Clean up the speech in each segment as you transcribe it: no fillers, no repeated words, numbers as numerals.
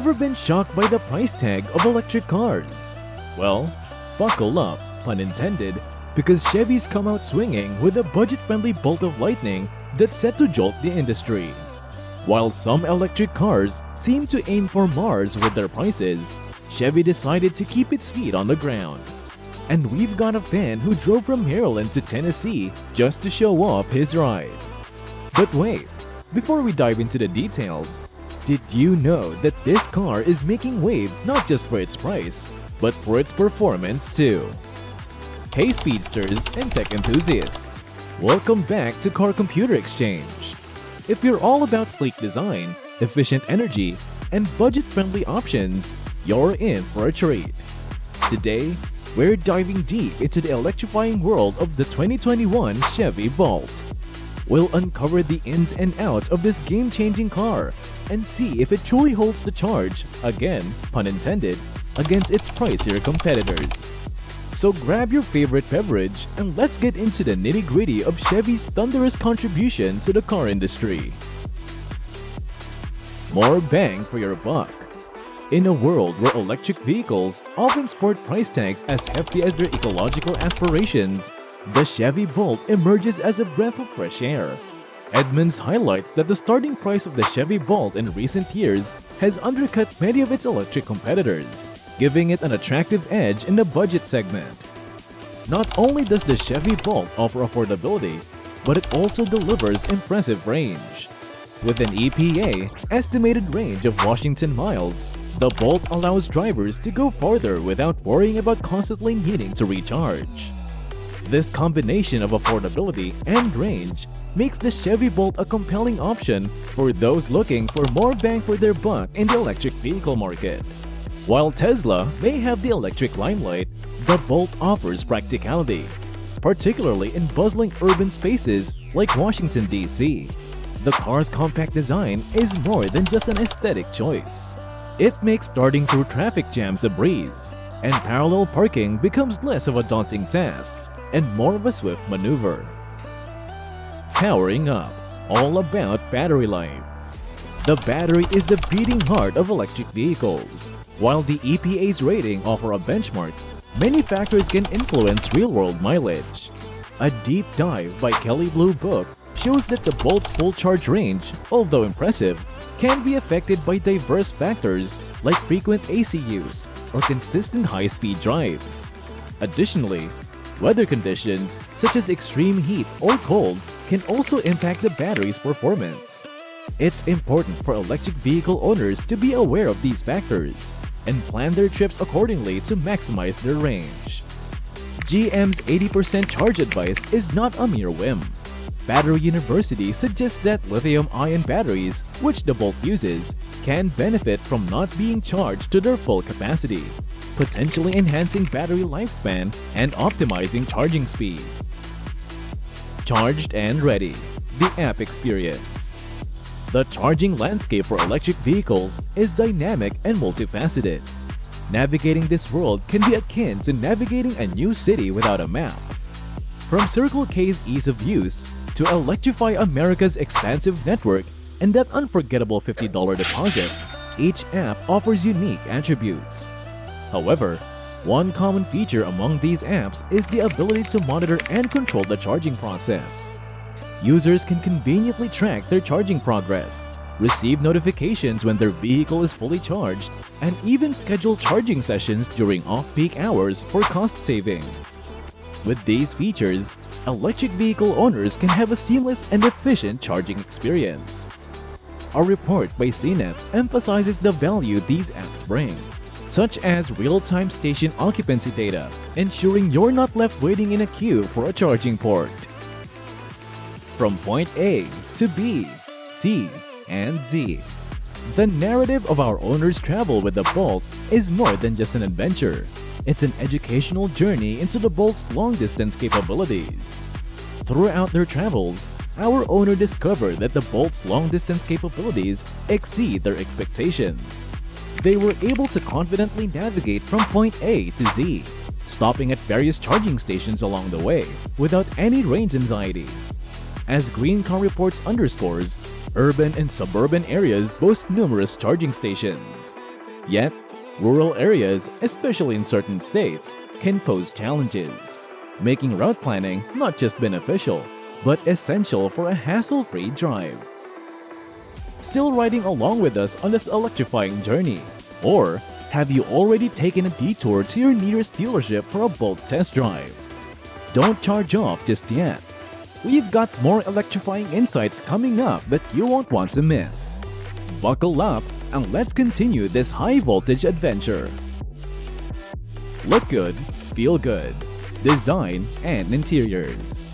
Ever been shocked by the price tag of electric cars? Well, buckle up, pun intended, because Chevy's come out swinging with a budget-friendly bolt of lightning that's set to jolt the industry. While some electric cars seem to aim for Mars with their prices, Chevy decided to keep its feet on the ground. And we've got a fan who drove from Maryland to Tennessee just to show off his ride. But wait, before we dive into the details, did you know that this car is making waves not just for its price, but for its performance too? Hey speedsters and tech enthusiasts, welcome back to Car Computer Exchange. If you're all about sleek design, efficient energy, and budget-friendly options, you're in for a treat. Today, we're diving deep into the electrifying world of the 2021 Chevy Bolt. We'll uncover the ins and outs of this game-changing car and see if it truly holds the charge, again, pun intended, against its pricier competitors. So grab your favorite beverage and let's get into the nitty-gritty of Chevy's thunderous contribution to the car industry. More bang for your buck. In a world where electric vehicles often sport price tags as hefty as their ecological aspirations, the Chevy Bolt emerges as a breath of fresh air. Edmunds highlights that the starting price of the Chevy Bolt in recent years has undercut many of its electric competitors, giving it an attractive edge in the budget segment. Not only does the Chevy Bolt offer affordability, but it also delivers impressive range. With an EPA estimated range of Washington miles, the Bolt allows drivers to go farther without worrying about constantly needing to recharge. This combination of affordability and range makes the Chevy Bolt a compelling option for those looking for more bang for their buck in the electric vehicle market. While Tesla may have the electric limelight, the Bolt offers practicality, particularly in bustling urban spaces like Washington, D.C. The car's compact design is more than just an aesthetic choice. It makes starting through traffic jams a breeze, and parallel parking becomes less of a daunting task and more of a swift maneuver. Powering up, all about battery life. The battery is the beating heart of electric vehicles. While the EPA's rating offer a benchmark, many factors can influence real-world mileage. A deep dive by Kelley Blue Book shows that the Bolt's full charge range, although impressive, can be affected by diverse factors like frequent AC use or consistent high-speed drives. Additionally, weather conditions such as extreme heat or cold can also impact the battery's performance. It's important for electric vehicle owners to be aware of these factors and plan their trips accordingly to maximize their range. GM's 80% charge advice is not a mere whim. Battery University suggests that lithium-ion batteries, which the Bolt uses, can benefit from not being charged to their full capacity, potentially enhancing battery lifespan and optimizing charging speed. Charged and Ready, the app experience. The charging landscape for electric vehicles is dynamic and multifaceted. Navigating this world can be akin to navigating a new city without a map. From Circle K's ease of use to electrify America's expansive network and that unforgettable $50 deposit, each app offers unique attributes. However, one common feature among these apps is the ability to monitor and control the charging process. Users can conveniently track their charging progress, receive notifications when their vehicle is fully charged, and even schedule charging sessions during off-peak hours for cost savings. With these features, electric vehicle owners can have a seamless and efficient charging experience. A report by CNET emphasizes the value these apps bring, such as real-time station occupancy data, ensuring you're not left waiting in a queue for a charging port. From point A to B, C, and Z, the narrative of our owners' travel with the Bolt is more than just an adventure. It's an educational journey into the Bolt's long-distance capabilities. Throughout their travels, our owner discovered that the Bolt's long-distance capabilities exceed their expectations. They were able to confidently navigate from point A to Z, stopping at various charging stations along the way without any range anxiety. As Green Car Reports underscores, urban and suburban areas boast numerous charging stations. Yet, rural areas, especially in certain states, can pose challenges, making route planning not just beneficial, but essential for a hassle-free drive. Still riding along with us on this electrifying journey? Or have you already taken a detour to your nearest dealership for a Bolt test drive? Don't charge off just yet. We've got more electrifying insights coming up that you won't want to miss. Buckle up and let's continue this high-voltage adventure. Look good, feel good. Design and interiors.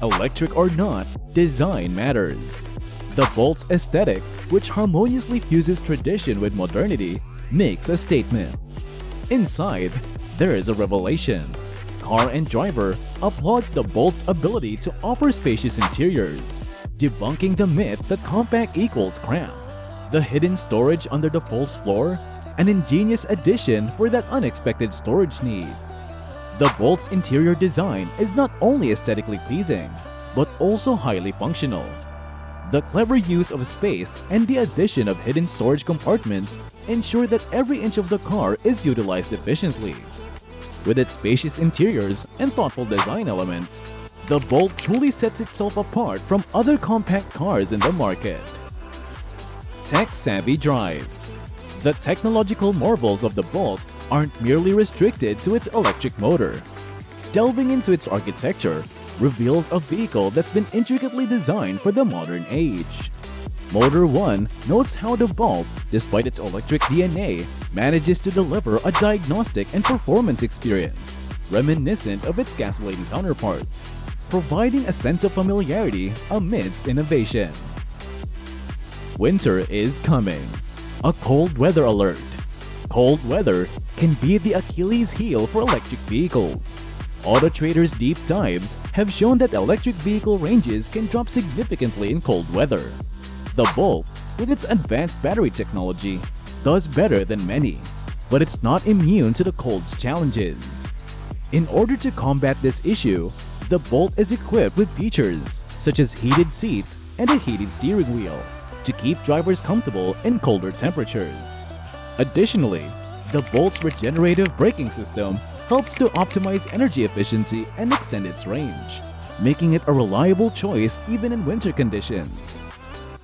Electric or not, design matters. The Bolt's aesthetic, which harmoniously fuses tradition with modernity, makes a statement. Inside, there is a revelation. Car and Driver applauds the Bolt's ability to offer spacious interiors, debunking the myth that compact equals cramped. The hidden storage under the false floor, an ingenious addition for that unexpected storage need. The Bolt's interior design is not only aesthetically pleasing, but also highly functional. The clever use of space and the addition of hidden storage compartments ensure that every inch of the car is utilized efficiently. With its spacious interiors and thoughtful design elements, the Bolt truly sets itself apart from other compact cars in the market. Tech-savvy drive. The technological marvels of the Bolt aren't merely restricted to its electric motor. Delving into its architecture reveals a vehicle that's been intricately designed for the modern age. Motor 1 notes how the Bolt, despite its electric DNA, manages to deliver a diagnostic and performance experience reminiscent of its gasoline counterparts, providing a sense of familiarity amidst innovation. Winter is coming. A cold weather alert. Cold weather can be the Achilles heel for electric vehicles. Auto Trader's deep dives have shown that electric vehicle ranges can drop significantly in cold weather. The Bolt, with its advanced battery technology, does better than many, but it's not immune to the cold's challenges. In order to combat this issue, the Bolt is equipped with features such as heated seats and a heated steering wheel to keep drivers comfortable in colder temperatures. Additionally, the Bolt's regenerative braking system helps to optimize energy efficiency and extend its range, making it a reliable choice even in winter conditions.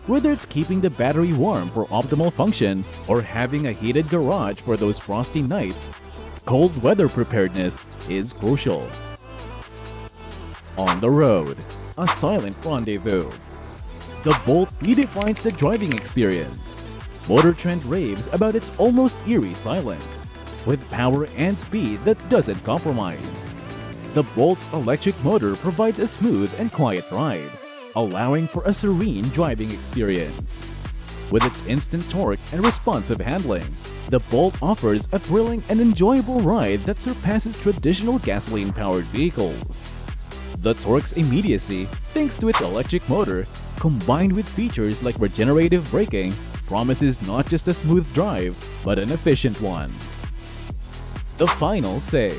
Whether it's keeping the battery warm for optimal function or having a heated garage for those frosty nights, cold weather preparedness is crucial. On the road, a silent rendezvous. The Bolt redefines the driving experience. Motor Trend raves about its almost eerie silence, with power and speed that doesn't compromise. The Bolt's electric motor provides a smooth and quiet ride, allowing for a serene driving experience. With its instant torque and responsive handling, the Bolt offers a thrilling and enjoyable ride that surpasses traditional gasoline-powered vehicles. The torque's immediacy, thanks to its electric motor, combined with features like regenerative braking, promises not just a smooth drive, but an efficient one. The final say.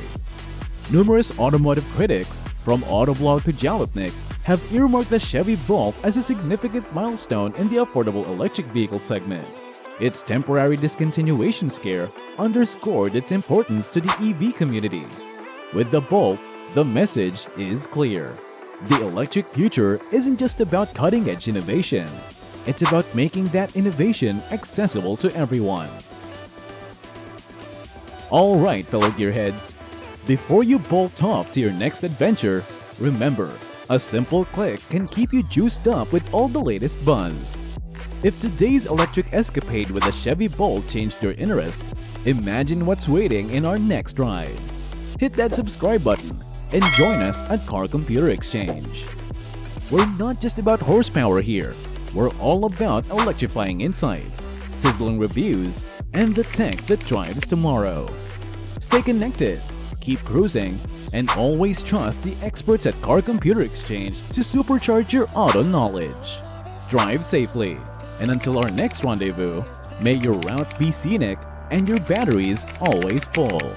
Numerous automotive critics, from Autoblog to Jalopnik, have earmarked the Chevy Bolt as a significant milestone in the affordable electric vehicle segment. Its temporary discontinuation scare underscored its importance to the EV community. With the Bolt, the message is clear. The electric future isn't just about cutting-edge innovation. It's about making that innovation accessible to everyone. Alright, fellow gearheads, before you bolt off to your next adventure, remember, a simple click can keep you juiced up with all the latest buzz. If today's electric escapade with a Chevy Bolt changed your interest, imagine what's waiting in our next ride. Hit that subscribe button and join us at Car Computer Exchange. We're not just about horsepower here, we're all about electrifying insights, sizzling reviews, and the tech that drives tomorrow. Stay connected, keep cruising, and always trust the experts at Car Computer Exchange to supercharge your auto knowledge. Drive safely, and until our next rendezvous, may your routes be scenic and your batteries always full.